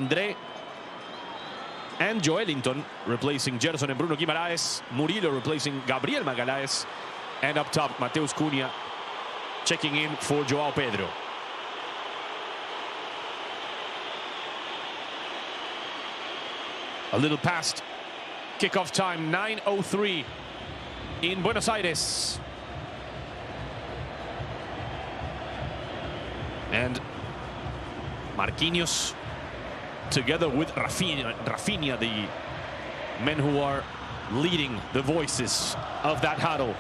André and Joelinton replacing Gerson and Bruno Guimaraes. Murillo replacing Gabriel Magalhaes. And up top, Mateus Cunha checking in for Joao Pedro. A little past kickoff time, 9:03 in Buenos Aires. And Marquinhos together with Rafinha, the men who are leading the voices of that huddle.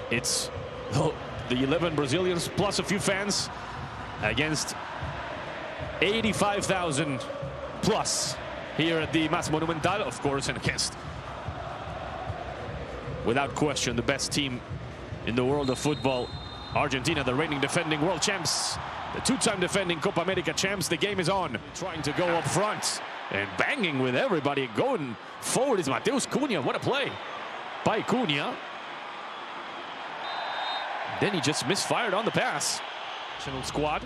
It's the 11 Brazilians plus a few fans against 85,000 plus here at the Mas Monumental, of course, and against, without question, the best team in the world of football. Argentina, the reigning defending world champs, the two-time defending Copa America champs. The game is on. Trying to go up front and banging with everybody. Going forward is Mateus Cunha. What a play by Cunha. Then he just misfired on the pass. National squad.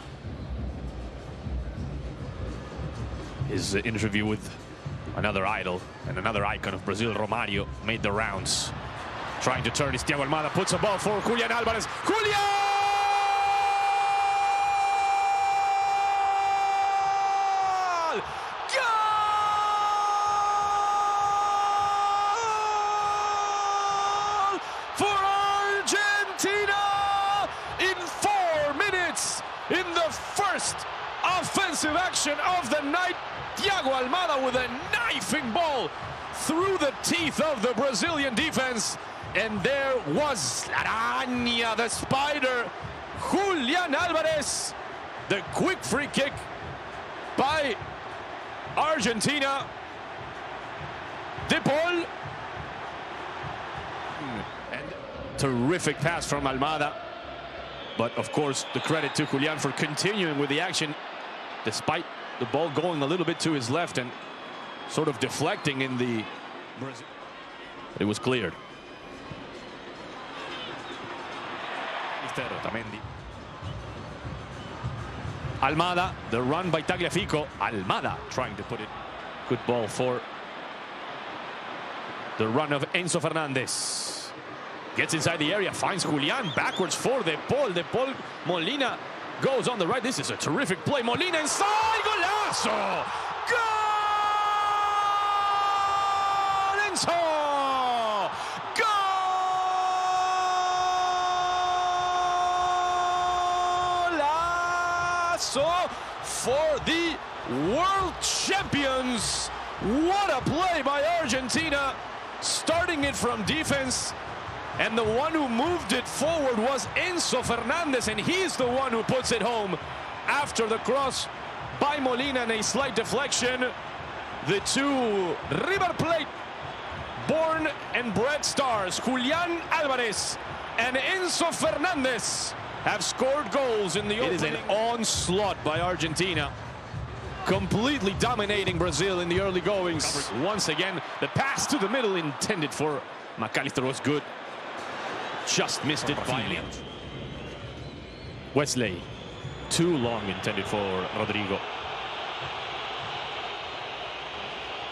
His interview with another idol and another icon of Brazil, Romario, made the rounds. Trying to turn his Thiago Almada, puts a ball for Julian Alvarez. Julian! For Argentina in 4 minutes in the first offensive action of the night. Thiago Almada with a knifing ball through the teeth of the Brazilian defense. And there was Araña, the spider, Julian Alvarez. The quick free kick by Argentina. De Paul. And terrific pass from Almada. But of course, the credit to Julian for continuing with the action, despite the ball going a little bit to his left and sort of deflecting in the Brazil. It was cleared. Almada, the run by Tagliafico. Almada trying to put it. Good ball for the run of Enzo Fernandez. Gets inside the area, finds Julian, backwards for De Paul. De Paul, Molina goes on the right. This is a terrific play. Molina inside, golazo! Goal! Enzo! Golazo for the world champions. What a play by Argentina, starting it from defense. And the one who moved it forward was Enzo Fernandez, and he's the one who puts it home after the cross by Molina and a slight deflection. The two River Plate born and bred stars, Julian Alvarez and Enzo Fernandez, have scored goals in the opening. It is an onslaught by Argentina, completely dominating Brazil in the early goings. Once again, the pass to the middle intended for McAllister was good. Just missed it by Wesley. Too long intended for Rodrigo.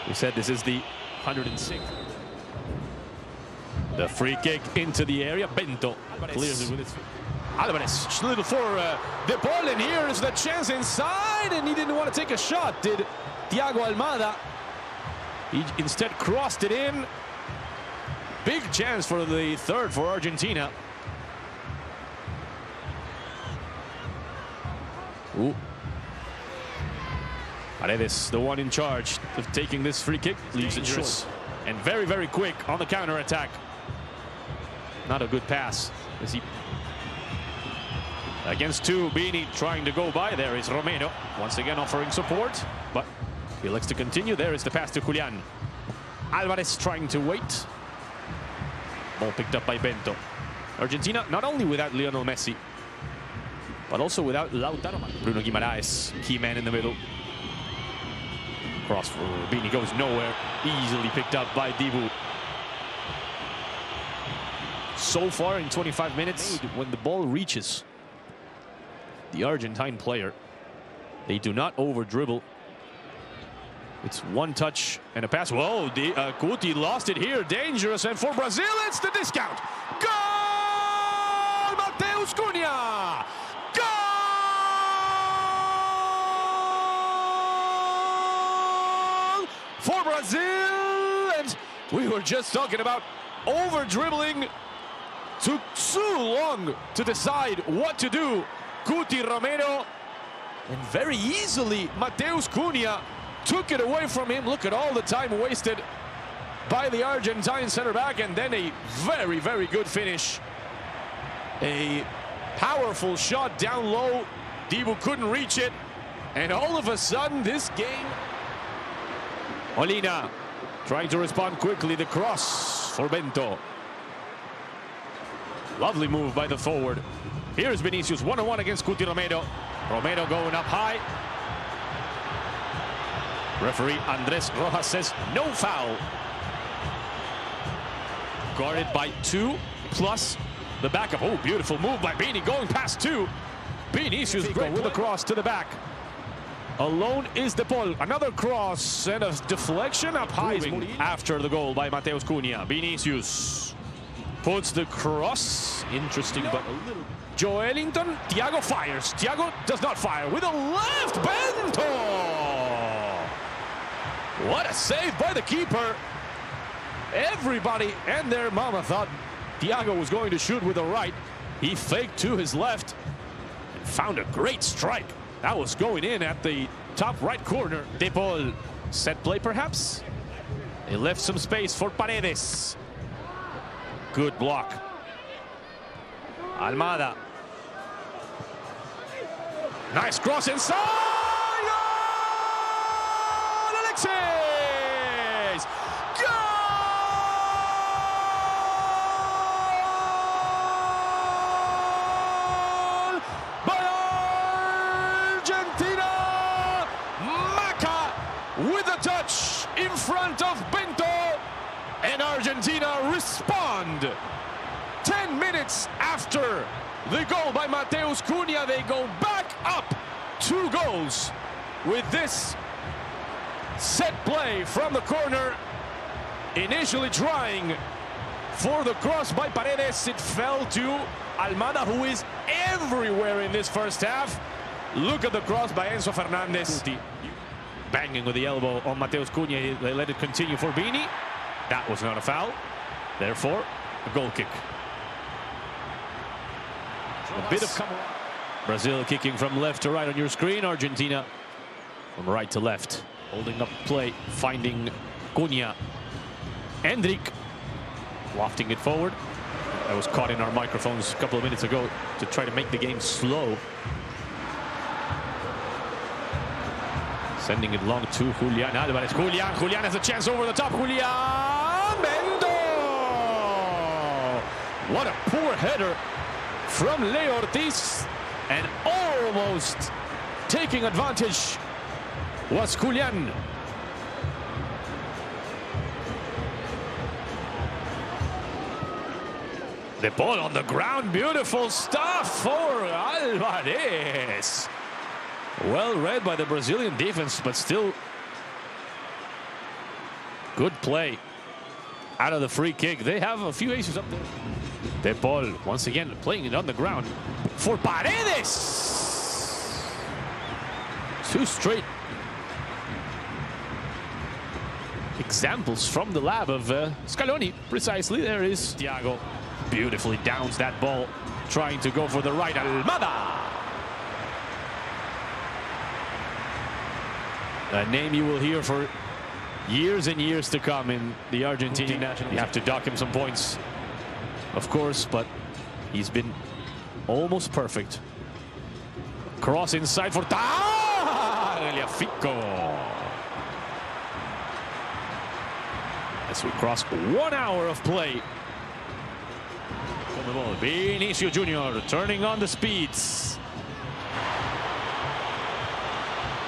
We said this is the 106th. The free kick into the area. Bento clears it with his feet. Alvarez, little for De Paul, and here is the chance inside, and he didn't want to take a shot, did Thiago Almada. He instead crossed it in. Big chance for the third for Argentina. Ooh. Paredes, the one in charge of taking this free kick, leaves it short. And very, very quick on the counter attack. Not a good pass. Is he against two? Bini trying to go by. There is Romero once again offering support, but he likes to continue. There is the pass to Julian. Alvarez trying to wait. Ball picked up by Bento. Argentina not only without Lionel Messi, but also without Lautaro. Bruno Guimaraes, key man in the middle. Cross for Bini goes nowhere. Easily picked up by Dibu. So far in 25 minutes, when the ball reaches the Argentine player, they do not over dribble. It's one touch and a pass. Whoa, Guti lost it here. Dangerous. And for Brazil, it's the discount. Goal! Mateus Cunha! Goal! For Brazil! And we were just talking about over-dribbling. Took too long to decide what to do. Guti Romero. And very easily, Mateus Cunha took it away from him. Look at all the time wasted by the Argentine center back, and then a very, very good finish. A powerful shot down low. Dibu couldn't reach it, and all of a sudden this game. Molina trying to respond quickly. The cross for Bento. Lovely move by the forward. Here's Vinicius, one-on-one against Guti Romero. Romero going up high. Referee Andres Rojas says no foul. Guarded by 2 plus the backup. Oh, beautiful move by Bini going past 2. Vinicius with a cross to the back. Alone is De Paul. Another cross and a deflection up high after the goal by Mateus Cunha. Vinicius puts the cross. Interesting, but a little. Joelinton. Thiago fires. Thiago does not fire. With a left. Bento. What a save by the keeper. Everybody and their mama thought Thiago was going to shoot with the right. He faked to his left and found a great strike. That was going in at the top right corner. De Paul. Set play perhaps. They left some space for Paredes. Good block. Almada. Nice cross inside. Oh, Alexis. Goal by Argentina. Maca with a touch in front of Bento. And Argentina respond. 10 minutes after the goal by Mateus Cunha, they go back up 2 goals with this set play from the corner. Initially trying for the cross by Paredes. It fell to Almada, who is everywhere in this first half. Look at the cross by Enzo Fernandez. Banging with the elbow on Mateus Cunha. They let it continue for Bini. That was not a foul. Therefore, a goal kick. A bit of Brazil kicking from left to right on your screen. Argentina from right to left. Holding up play, finding Cunha. Endrick wafting it forward. That was caught in our microphones a couple of minutes ago to try to make the game slow. Sending it long to Julian Alvarez. Julian has a chance over the top. Julian Bento! What a poor header from Leo Ortiz, and almost taking advantage was Julian. The ball on the ground, beautiful stuff for Alvarez. Well read by the Brazilian defense, but still good play out of the free kick. They have a few aces up there. De Paul once again playing it on the ground for Paredes. 2 straight examples from the lab of Scaloni. Precisely, there is Thiago. Beautifully downs that ball, trying to go for the right. Almada. A name you will hear for years and years to come in the Argentine national. You have to dock him some points, of course, but he's been almost perfect. Cross inside for Tagliafico. As we cross 1 hour of play. Vinicius Jr. turning on the speeds.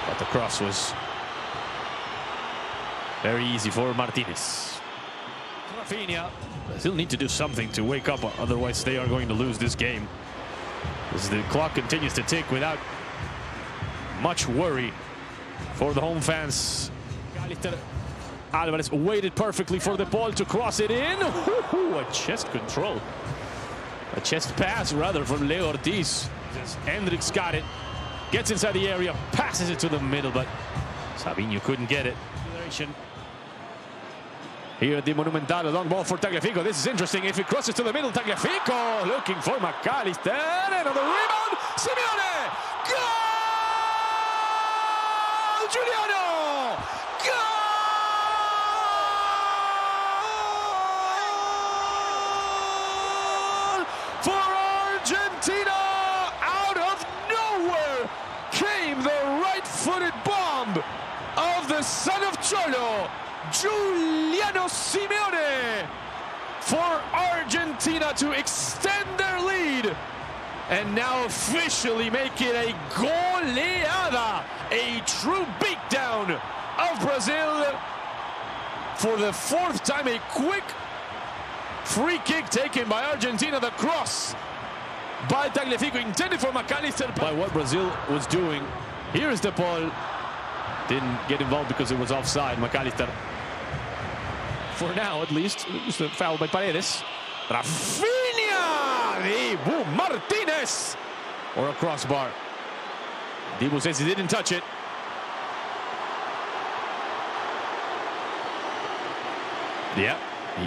But the cross was very easy for Martinez. Rafinha. Still need to do something to wake up, otherwise they are going to lose this game. As the clock continues to tick without much worry for the home fans. Alvarez waited perfectly for the ball to cross it in. A chest control. A chest pass, rather, from Leo Ortiz. Hendricks got it. Gets inside the area, passes it to the middle, but Savinho couldn't get it. Here at the Monumental, a long ball for Tagliafico. This is interesting. If it crosses to the middle, Tagliafico looking for McAllister. And on the rebound, Simeone! Goal! Giuliano! Goal! For Argentina! Out of nowhere came the right-footed bomb of the son of Cholo, Giuliano Simeone, for Argentina to extend their lead and now officially make it a goleada, a true beatdown of Brazil. For the fourth time, a quick free kick taken by Argentina. The cross by Tagliafico, intended for McAllister. By what Brazil was doing. Here's the ball. Didn't get involved because it was offside. McAllister, for now at least, it was a foul by Paredes. Rafinha! Dibu Martinez! Or a crossbar. Dibu says he didn't touch it. Yeah,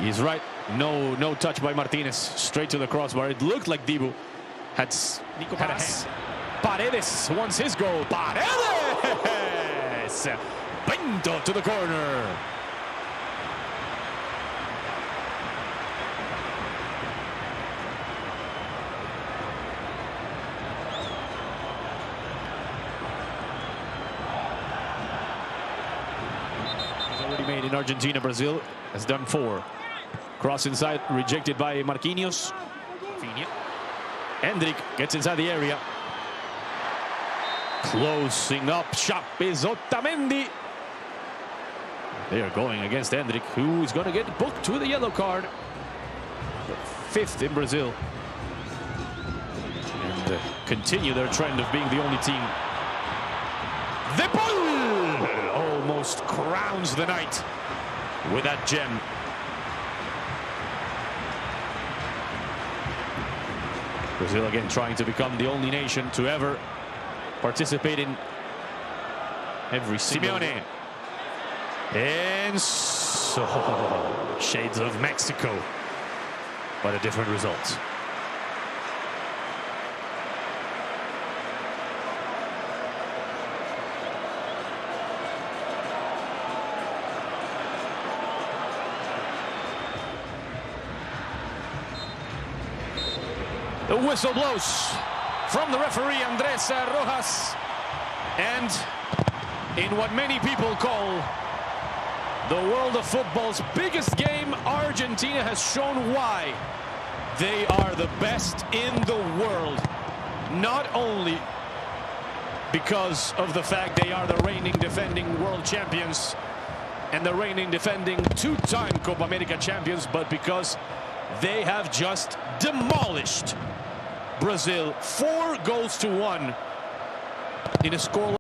he's right. No touch by Martinez. Straight to the crossbar. It looked like Dibu had a hand. Paredes wants his goal. Paredes! Pinto to the corner. He's already made in Argentina. Brazil has done 4. Cross inside, rejected by Marquinhos. Hendrick gets inside the area. Closing up shop is Otamendi. They are going against Hendrick, who is going to get booked with a yellow card. The 5th in Brazil. And continue their trend of being the only team. The ball almost crowns the night with that gem. Brazil again trying to become the only nation to ever participate in every Simeone. And so shades of Mexico, but a different result. The whistle blows from the referee, Andres Rojas. And in what many people call the world of football's biggest game, Argentina has shown why they are the best in the world. Not only because of the fact they are the reigning defending world champions and the reigning defending 2-time Copa America champions, but because they have just demolished Brazil 4-1 in a score.